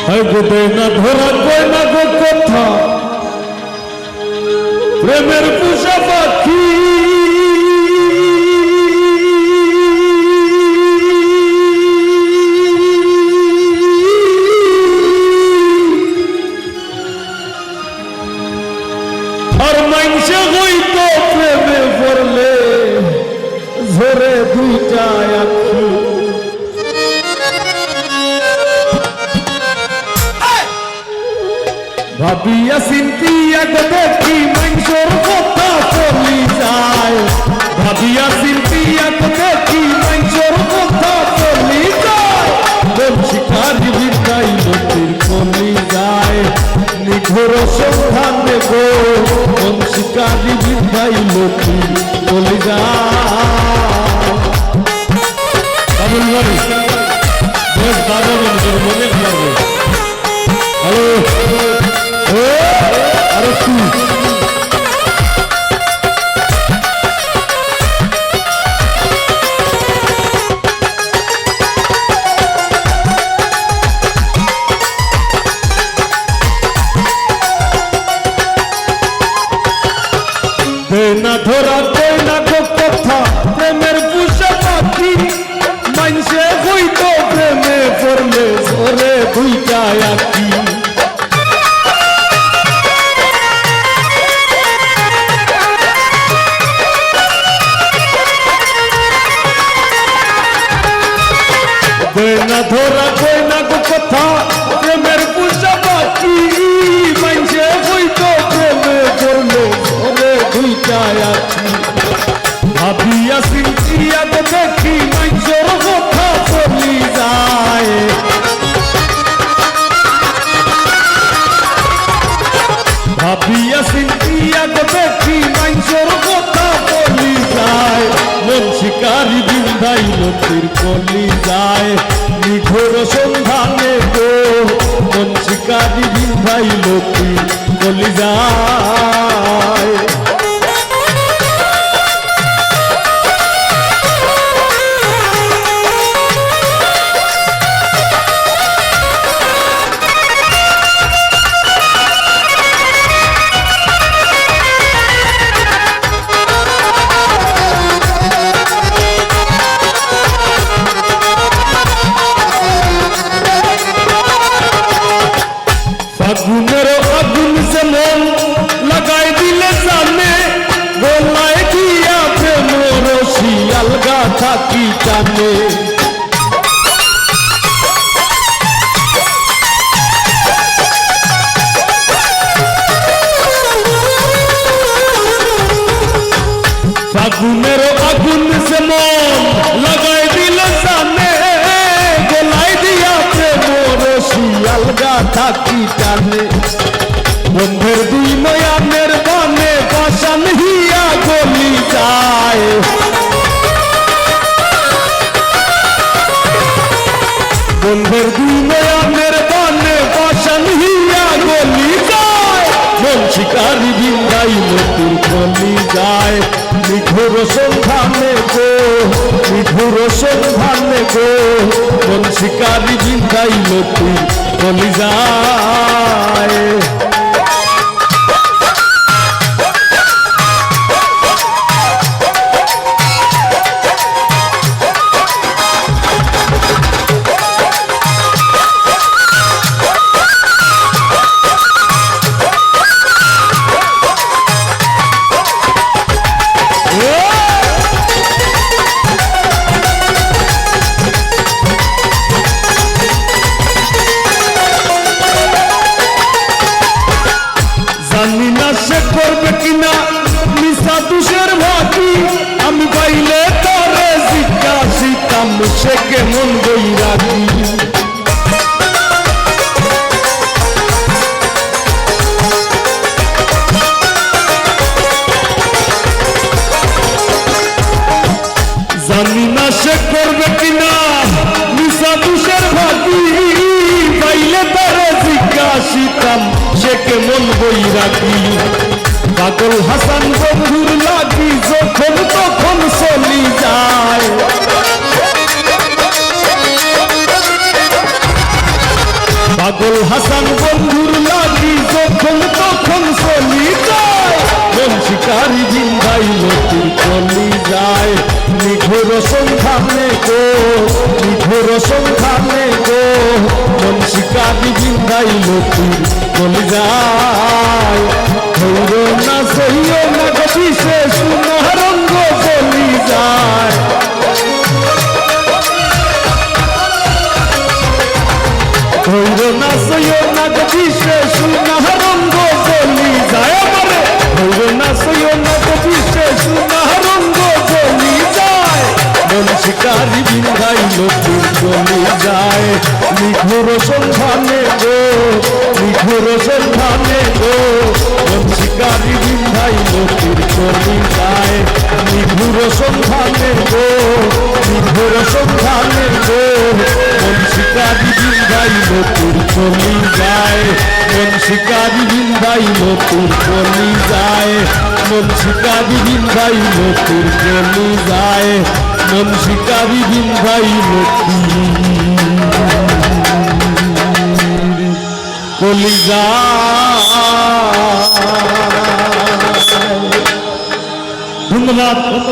না ধরা কয় না গো কথা প্রেমের পোষা পাখি আর মাইনসে হইতো প্রেমে পড়লে ঝরে দুইটা আঁখি ভাবিয়া চিন্তিয়া দেখি মাইনসর কথা চলি যায় ভাবিয়া চিন্তিয়া দেখি মাইনসর কথা চলি যায় কোন শিকারি বিদায় লোকের চলি যায় নিঘোর সন্ধানে গো কোন শিকারি বিদায় লোকের চলি যায় বাবুল বাড়ি বেশ দাদা মনে লাগবে হ্যালো আরে তুই না ধরা কই না গো কথা প্রেমের পোষা পাখি মাইনসে হইতো প্রেমে পড়লে ঝরে দুইটা আঁখি না ধরা কই না গো কথা প্রেমের পোষা পাখি মাইনসে হইতো প্রেমে পড়লে ঝরে দুইটা আঁখি ভাবিয়া চিন্তিয়া দেখি মাইনসর কথা চলি যায় ভাবিয়া চিন্তিয়া দেখি মাইনসর কথা চলি যায় মন শিকারি বিন্ধাই লোকের কলি যায় নিঘোর সন্ধানে গো মন শিকারি বিন্ধাই লোকের কলি যায় আগুনের আগুন সে মন লাগাই দিলে সামনে গোলায় দিয়া প্রেম রশি আলগা থাকি টানে আগুনের আগুন সে মন লাগাই দিলে সামনে গোলায় দিয়া প্রেম রশি আলগা থাকি টানে বন্ধের দুই নয়ানের বানে পাশান হিয়া গলি যায় বন্ধের দুই নয়ানের বানে পাশান হিয়া গলি যায় মন শিকারি বিন্দাই নতুন গলি যায় নিঘোর সন্ধানে গো নিঘোর সন্ধানে গো মন শিকারি বিন্দাই নতুন গলি যায় জানি না সে করবে কিনা মিশা দুষের ভাতি আমি পাইলে তরে জিজ্ঞাসিতাম সে কেমন বৈরাগী জানি না সে করবে কিনা মিশা দুষের ভাতি পাইলে তরে জিজ্ঞাসিতাম সে কেমন বৈরাগী পাগল হাসান বন্ধুর লাগি যখন তখন চলি যায় পাগল হাসান বন্ধুর লাগি যখন তখন চলি যায় মন শিকারি বিন্ধাই লতির চলি যায় নিঘোর সন্ধানে গো নিঘোর সন্ধানে গো মন শিকারি বিন্ধাই লতির চলি যায় হইল না সইও না গো বিশেষ রঙ্গ চলি যায় হইল না সইও না গো বিশেষ রঙ্গ চলি যায় আমারে হইল না সইও না গো বিশেষ রঙ্গ চলি যায় মন শিকারি বিন্ধাই লতির চলি যায় নিঘোর সন্ধানে গো নিঘোর সন্ধানে গো মন শিকারি বিন্ধাই লতির চলি যায় নিঘোর সন্ধানে গো নিঘোর সন্ধানে গো মন শিকারি বিন্ধাই লতির চলি যায় মন শিকারি বিন্ধাই লতির চলি যায় মন শিকারি বিন্ধাই লতির চলি যায় মন শিকারি বিন্ধাই লতির চলি যায়। ধন্যবাদ।